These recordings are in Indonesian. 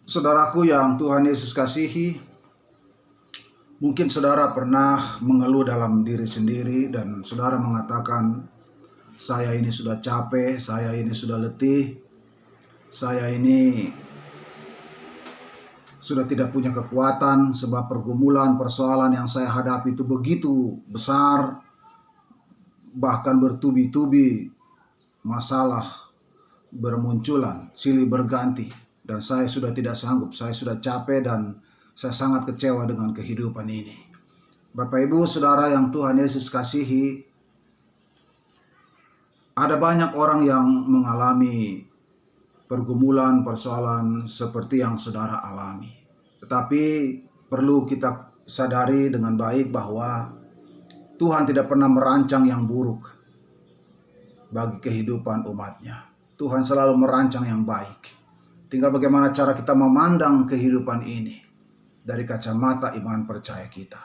Saudaraku yang Tuhan Yesus kasihi, mungkin saudara pernah mengeluh dalam diri sendiri dan saudara mengatakan, saya ini sudah capek, saya ini sudah letih, saya ini sudah tidak punya kekuatan sebab pergumulan, persoalan yang saya hadapi itu begitu besar, bahkan bertubi-tubi masalah bermunculan, silih berganti. Dan saya sudah tidak sanggup, saya sudah capek dan saya sangat kecewa dengan kehidupan ini. Bapak Ibu Saudara yang Tuhan Yesus kasihi, ada banyak orang yang mengalami pergumulan, persoalan seperti yang saudara alami. Tetapi perlu kita sadari dengan baik bahwa Tuhan tidak pernah merancang yang buruk bagi kehidupan umatnya. Tuhan selalu merancang yang baik. Tinggal bagaimana cara kita memandang kehidupan ini dari kacamata iman percaya kita.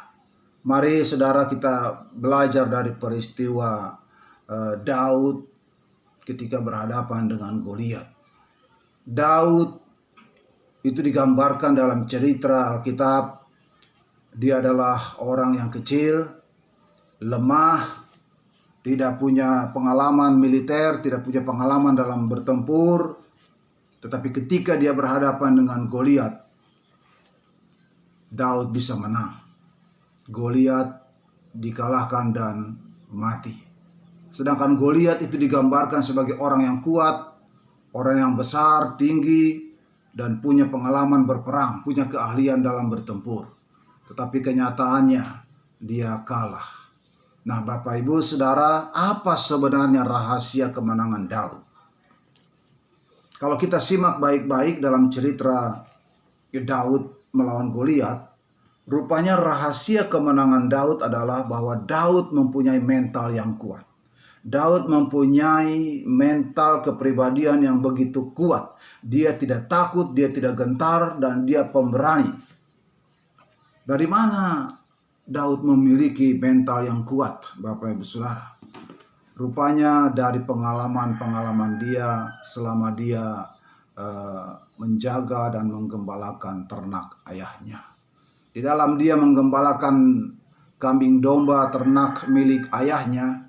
Mari saudara kita belajar dari peristiwa Daud ketika berhadapan dengan Goliat. Daud itu digambarkan dalam cerita Alkitab. Dia adalah orang yang kecil, lemah, tidak punya pengalaman militer, tidak punya pengalaman dalam bertempur. Tetapi ketika dia berhadapan dengan Goliat, Daud bisa menang. Goliat dikalahkan dan mati. Sedangkan Goliat itu digambarkan sebagai orang yang kuat, orang yang besar, tinggi, dan punya pengalaman berperang, punya keahlian dalam bertempur. Tetapi kenyataannya dia kalah. Nah, Bapak Ibu Saudara, apa sebenarnya rahasia kemenangan Daud? Kalau kita simak baik-baik dalam cerita Daud melawan Goliat, rupanya rahasia kemenangan Daud adalah bahwa Daud mempunyai mental yang kuat. Daud mempunyai mental kepribadian yang begitu kuat. Dia tidak takut, dia tidak gentar, dan dia pemberani. Dari mana Daud memiliki mental yang kuat, Bapak Ibu Saudara? Rupanya dari pengalaman-pengalaman dia selama dia menjaga dan menggembalakan ternak ayahnya. Di dalam dia menggembalakan kambing domba ternak milik ayahnya,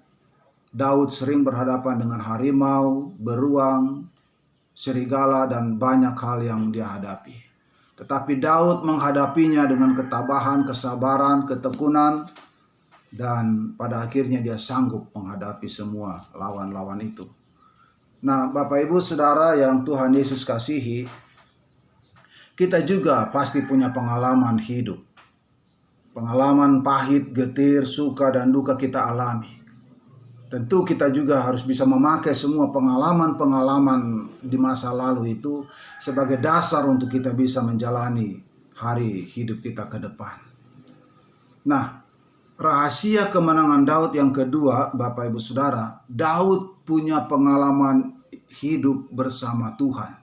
Daud sering berhadapan dengan harimau, beruang, serigala, dan banyak hal yang dia hadapi. Tetapi Daud menghadapinya dengan ketabahan, kesabaran, ketekunan, dan pada akhirnya dia sanggup menghadapi semua lawan-lawan itu. Nah, Bapak Ibu Saudara yang Tuhan Yesus kasihi, kita juga pasti punya pengalaman hidup. Pengalaman pahit, getir, suka, dan duka kita alami. Tentu kita juga harus bisa memakai semua pengalaman-pengalaman di masa lalu itu sebagai dasar untuk kita bisa menjalani hari hidup kita ke depan. Nah, rahasia kemenangan Daud yang kedua, Bapak Ibu Saudara, Daud punya pengalaman hidup bersama Tuhan.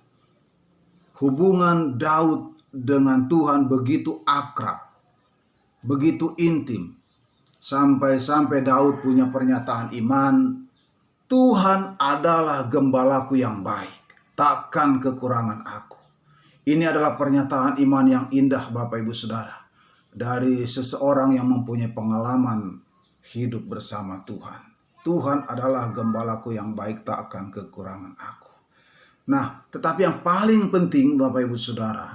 Hubungan Daud dengan Tuhan begitu akrab, begitu intim. Sampai-sampai Daud punya pernyataan iman, Tuhan adalah gembalaku yang baik, takkan kekurangan aku. Ini adalah pernyataan iman yang indah, Bapak Ibu Saudara, dari seseorang yang mempunyai pengalaman hidup bersama Tuhan. Tuhan adalah gembalaku yang baik, tak akan kekurangan aku. Nah, tetapi yang paling penting Bapak Ibu Saudara,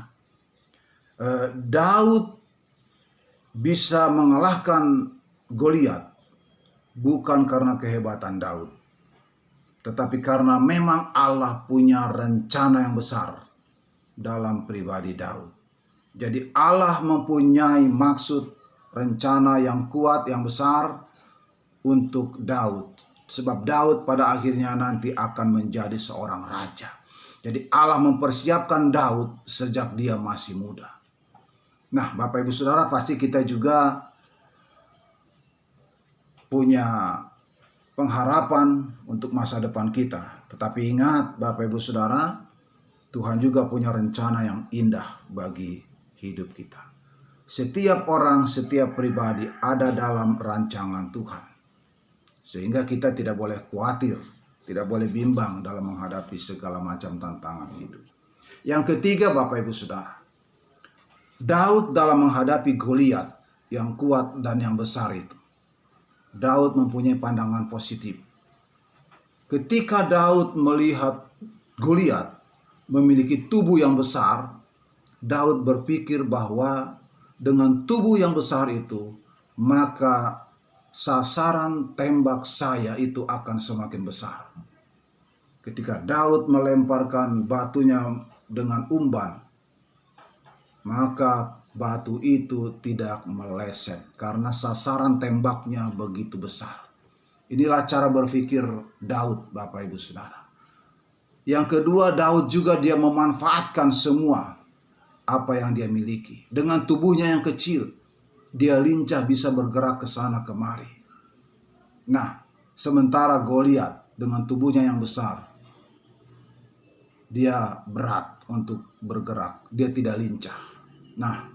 Daud bisa mengalahkan Goliat bukan karena kehebatan Daud, tetapi karena memang Allah punya rencana yang besar dalam pribadi Daud. Jadi Allah mempunyai maksud, rencana yang kuat, yang besar untuk Daud. Sebab Daud pada akhirnya nanti akan menjadi seorang raja. Jadi Allah mempersiapkan Daud sejak dia masih muda. Nah, Bapak Ibu Saudara, pasti kita juga punya pengharapan untuk masa depan kita. Tetapi ingat Bapak Ibu Saudara, Tuhan juga punya rencana yang indah bagi hidup kita. Setiap orang, setiap pribadi ada dalam rancangan Tuhan. Sehingga kita tidak boleh khawatir, tidak boleh bimbang dalam menghadapi segala macam tantangan hidup. Yang ketiga, Bapak Ibu Saudara, Daud dalam menghadapi Goliat yang kuat dan yang besar itu, Daud mempunyai pandangan positif. Ketika Daud melihat Goliat memiliki tubuh yang besar, Daud berpikir bahwa dengan tubuh yang besar itu, maka sasaran tembak saya itu akan semakin besar. Ketika Daud melemparkan batunya dengan umban, maka batu itu tidak meleset karena sasaran tembaknya begitu besar. Inilah cara berpikir Daud, Bapak Ibu Saudara. Yang kedua, Daud juga dia memanfaatkan semua apa yang dia miliki. Dengan tubuhnya yang kecil, dia lincah bisa bergerak ke sana kemari. Nah, sementara Goliat dengan tubuhnya yang besar, dia berat untuk bergerak, dia tidak lincah. Nah,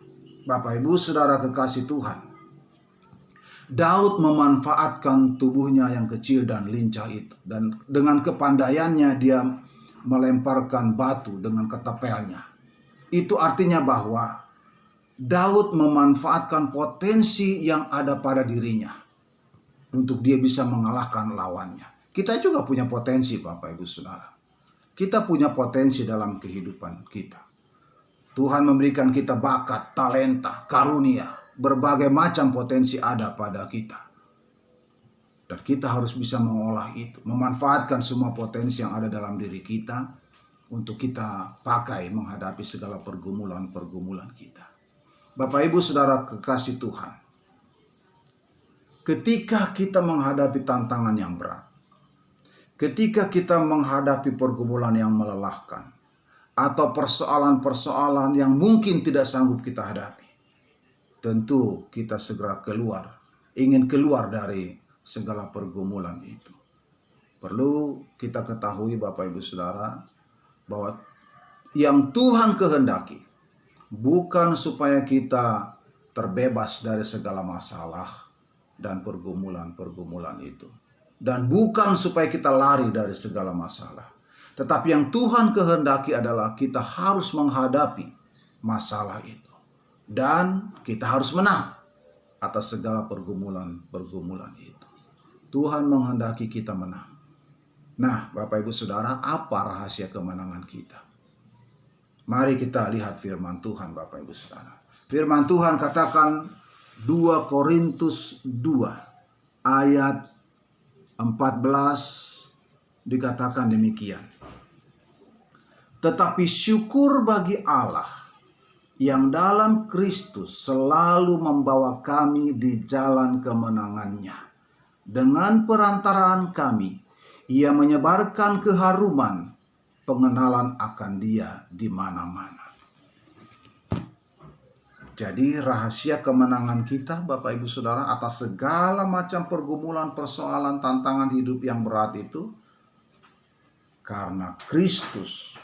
Bapak Ibu Saudara kekasih Tuhan, Daud memanfaatkan tubuhnya yang kecil dan lincah itu, dan dengan kepandaiannya dia melemparkan batu dengan ketapelnya. Itu artinya bahwa Daud memanfaatkan potensi yang ada pada dirinya untuk dia bisa mengalahkan lawannya. Kita juga punya potensi, Bapak Ibu Saudara. Kita punya potensi dalam kehidupan kita. Tuhan memberikan kita bakat, talenta, karunia, berbagai macam potensi ada pada kita. Dan kita harus bisa mengolah itu, memanfaatkan semua potensi yang ada dalam diri kita untuk kita pakai menghadapi segala pergumulan-pergumulan kita. Bapak Ibu Saudara kekasih Tuhan, ketika kita menghadapi tantangan yang berat, ketika kita menghadapi pergumulan yang melelahkan, atau persoalan-persoalan yang mungkin tidak sanggup kita hadapi, tentu kita segera ingin keluar dari segala pergumulan itu. Perlu kita ketahui Bapak Ibu Saudara, bahwa yang Tuhan kehendaki bukan supaya kita terbebas dari segala masalah dan pergumulan-pergumulan itu. Dan bukan supaya kita lari dari segala masalah. Tetapi yang Tuhan kehendaki adalah kita harus menghadapi masalah itu. Dan kita harus menang atas segala pergumulan-pergumulan itu. Tuhan menghendaki kita menang. Nah, Bapak Ibu Saudara, apa rahasia kemenangan kita? Mari kita lihat firman Tuhan, Bapak Ibu Saudara. Firman Tuhan katakan 2 Korintus 2 ayat 14 dikatakan demikian. Tetapi syukur bagi Allah yang dalam Kristus selalu membawa kami di jalan kemenangannya. Dengan perantaraan kami, Ia menyebarkan keharuman pengenalan akan Dia di mana-mana. Jadi rahasia kemenangan kita, Bapak Ibu Saudara, atas segala macam pergumulan, persoalan, tantangan hidup yang berat itu, karena Kristus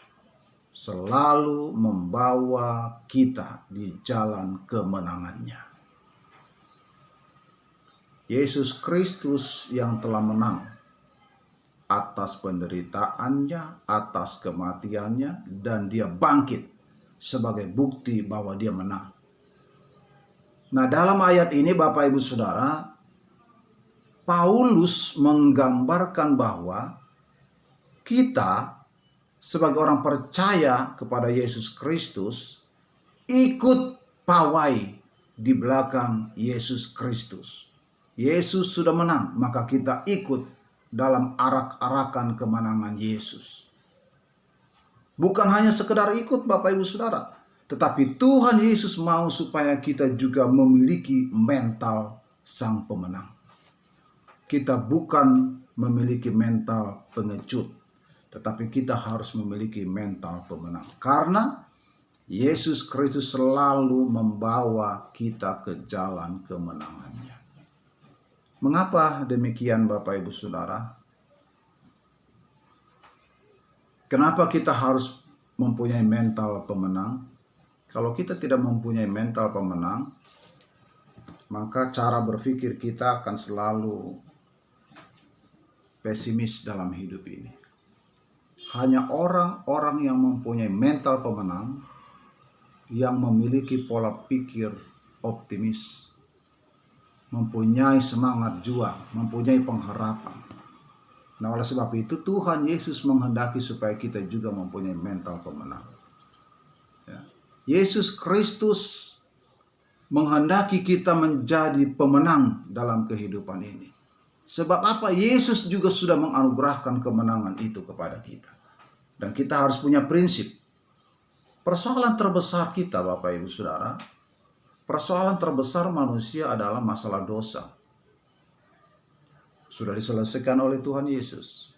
selalu membawa kita di jalan kemenangannya. Yesus Kristus yang telah menang atas penderitaannya, atas kematiannya, dan Dia bangkit sebagai bukti bahwa Dia menang. Nah, dalam ayat ini Bapak Ibu Saudara, Paulus menggambarkan bahwa kita sebagai orang percaya kepada Yesus Kristus ikut pawai di belakang Yesus Kristus. Yesus sudah menang, maka kita ikut dalam arak-arakan kemenangan Yesus. Bukan hanya sekedar ikut Bapak Ibu Saudara, tetapi Tuhan Yesus mau supaya kita juga memiliki mental sang pemenang. Kita bukan memiliki mental pengecut, tetapi kita harus memiliki mental pemenang. Karena Yesus Kristus selalu membawa kita ke jalan kemenangannya. Mengapa demikian Bapak Ibu Saudara? Kenapa kita harus mempunyai mental pemenang? Kalau kita tidak mempunyai mental pemenang, maka cara berpikir kita akan selalu pesimis dalam hidup ini. hanya orang-orang yang mempunyai mental pemenang, yang memiliki pola pikir optimis, mempunyai semangat juang, mempunyai pengharapan. Nah, oleh sebab itu Tuhan Yesus menghendaki supaya kita juga mempunyai mental pemenang. Ya. Yesus Kristus menghendaki kita menjadi pemenang dalam kehidupan ini. Sebab apa? Yesus juga sudah menganugerahkan kemenangan itu kepada kita. Dan kita harus punya prinsip. Persoalan terbesar kita, Bapak Ibu Saudara, persoalan terbesar manusia adalah masalah dosa. Sudah diselesaikan oleh Tuhan Yesus.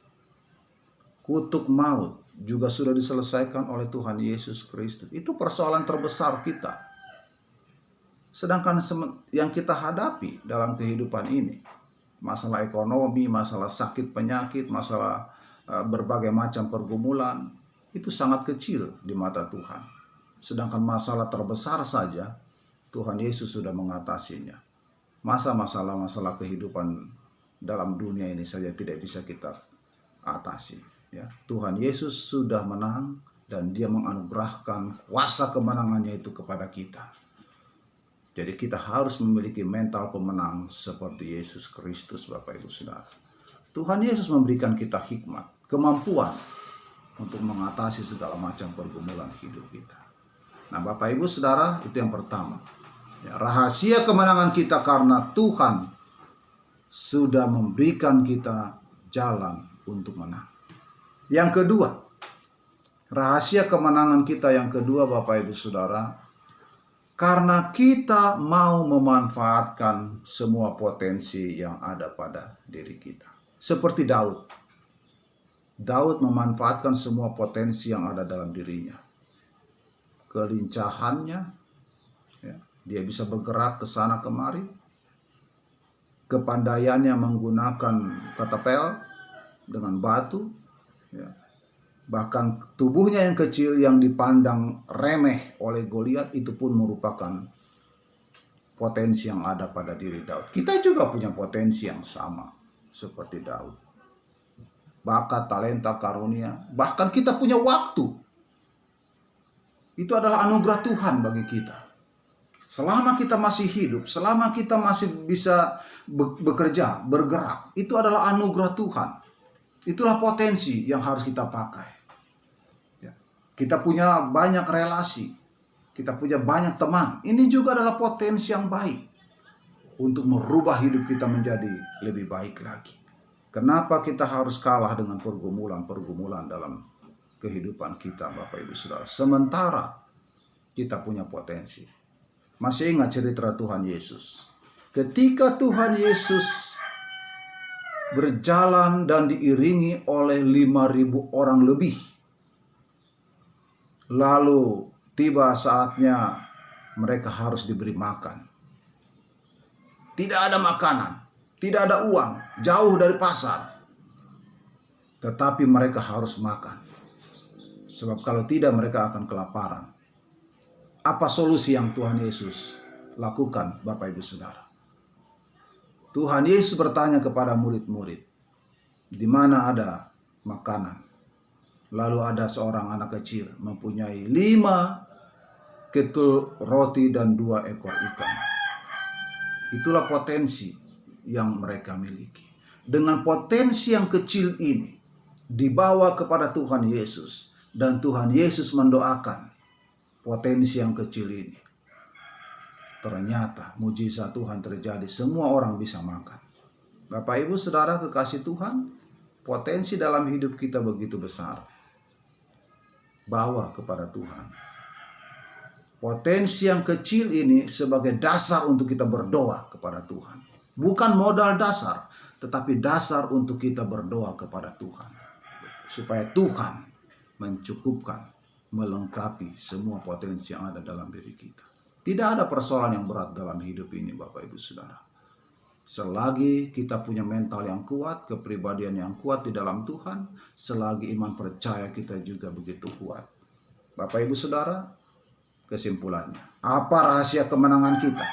Kutuk maut juga sudah diselesaikan oleh Tuhan Yesus Kristus. Itu persoalan terbesar kita. Sedangkan yang kita hadapi dalam kehidupan ini, masalah ekonomi, masalah sakit penyakit, masalah berbagai macam pergumulan, itu sangat kecil di mata Tuhan. Sedangkan masalah terbesar saja, Tuhan Yesus sudah mengatasinya. Masalah-masalah kehidupan dalam dunia ini saja tidak bisa kita atasi. Ya. Tuhan Yesus sudah menang dan Dia menganugerahkan kuasa kemenangannya itu kepada kita. Jadi kita harus memiliki mental pemenang seperti Yesus Kristus, Bapak Ibu Saudara. Tuhan Yesus memberikan kita hikmat, kemampuan untuk mengatasi segala macam pergumulan hidup kita. Nah, Bapak Ibu Saudara, itu yang pertama. Ya, rahasia kemenangan kita karena Tuhan sudah memberikan kita jalan untuk menang. Yang kedua, rahasia kemenangan kita yang kedua, Bapak Ibu Saudara, karena kita mau memanfaatkan semua potensi yang ada pada diri kita. Seperti Daud. Daud memanfaatkan semua potensi yang ada dalam dirinya. Kelincahannya, ya, dia bisa bergerak ke sana kemari. Kepandaiannya menggunakan katapel dengan batu. Ya. Bahkan tubuhnya yang kecil yang dipandang remeh oleh Goliat itu pun merupakan potensi yang ada pada diri Daud. Kita juga punya potensi yang sama seperti Daud. Bakat, talenta, karunia, bahkan kita punya waktu. Itu adalah anugerah Tuhan bagi kita. Selama kita masih hidup, selama kita masih bisa bekerja, bergerak, itu adalah anugerah Tuhan. Itulah potensi yang harus kita pakai. Ya. Kita punya banyak relasi, kita punya banyak teman. Ini juga adalah potensi yang baik untuk merubah hidup kita menjadi lebih baik lagi. Kenapa kita harus kalah dengan pergumulan-pergumulan dalam kehidupan kita, Bapak Ibu Saudara? Sementara kita punya potensi. Masih ingat cerita Tuhan Yesus? Ketika Tuhan Yesus berjalan dan diiringi oleh 5.000 orang lebih. Lalu tiba saatnya mereka harus diberi makan. Tidak ada makanan, tidak ada uang, jauh dari pasar. Tetapi mereka harus makan. Sebab kalau tidak mereka akan kelaparan. Apa solusi yang Tuhan Yesus lakukan, Bapak Ibu Saudara? Tuhan Yesus bertanya kepada murid-murid, di mana ada makanan? Lalu ada seorang anak kecil mempunyai 5 ketul roti dan 2 ekor ikan. Itulah potensi yang mereka miliki. Dengan potensi yang kecil ini, dibawa kepada Tuhan Yesus. Dan Tuhan Yesus mendoakan potensi yang kecil ini. Ternyata mujizat Tuhan terjadi, semua orang bisa makan. Bapak Ibu Saudara kekasih Tuhan, potensi dalam hidup kita begitu besar. Bawa kepada Tuhan. Potensi yang kecil ini sebagai dasar untuk kita berdoa kepada Tuhan. Bukan modal dasar, tetapi dasar untuk kita berdoa kepada Tuhan. Supaya Tuhan mencukupkan, melengkapi semua potensi yang ada dalam diri kita. Tidak ada persoalan yang berat dalam hidup ini, Bapak Ibu Saudara. Selagi kita punya mental yang kuat, kepribadian yang kuat di dalam Tuhan, selagi iman percaya kita juga begitu kuat. Bapak Ibu Saudara, kesimpulannya, apa rahasia kemenangan kita?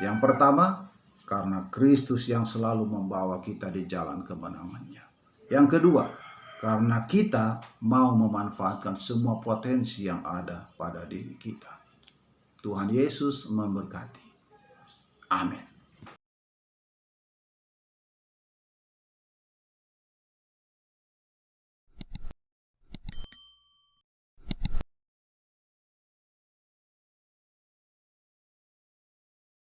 Yang pertama, karena Kristus yang selalu membawa kita di jalan kemenangannya. Yang kedua, karena kita mau memanfaatkan semua potensi yang ada pada diri kita. Tuhan Yesus memberkati. Amin.